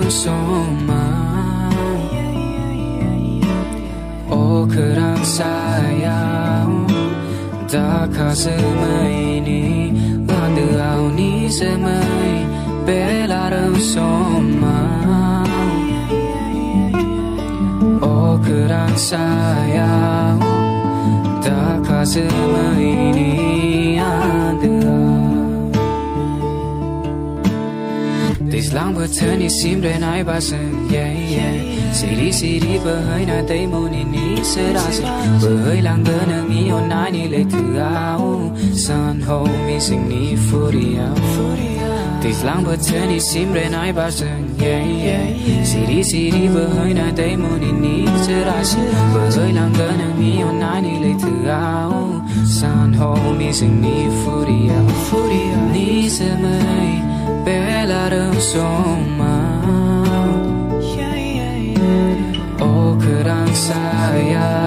soma O kerang sayang Da kasemai ni Landu au ni semai Belarang soma O kerang sayang Da kasemai ni Lang bờ thân đi sim để nãy ba sừng yeah yeah Siri bờ hơi na tây mô ni ni sẽ ra sự bờ hơi lang bờ nâng ni on nai ni lệ thứ áo san ho mi sing ni furia lang bờ thân đi sim để nãy ba sừng yeah yeah Siri bờ hơi na tây mô ni ni sẽ ra sự bờ hơi lang bờ nâng ni on nai ni lệ thứ áo san ho mi sing ni furia ni sẽ mây Belarang soma O kerang sayang